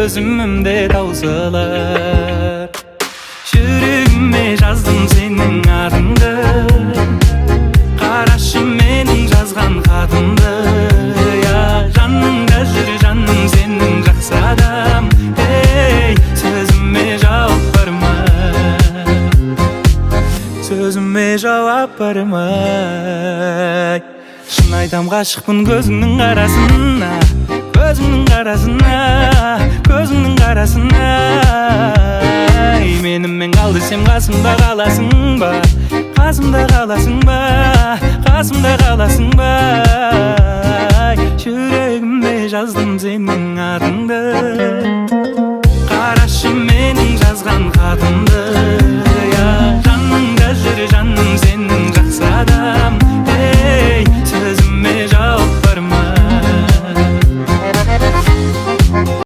өзүмүмдө таусылар. Жүрөгүмө жаздым сенин атыңды, карашы менин жазган хатымды. Жаныңда жүр жаным сенин жакшы адам. Сөзүмө жооп бармай, сөзүмө жооп бармай. Шын айтам гашыкмын көзүңнүн карасына, көзүңнүн карасына, көзүңнүн карасына. Менимен кал десем касымда каласың ба, касымда каласың ба, касымда каласың ба. Жүрөгүмө жаздым сенин атыңды.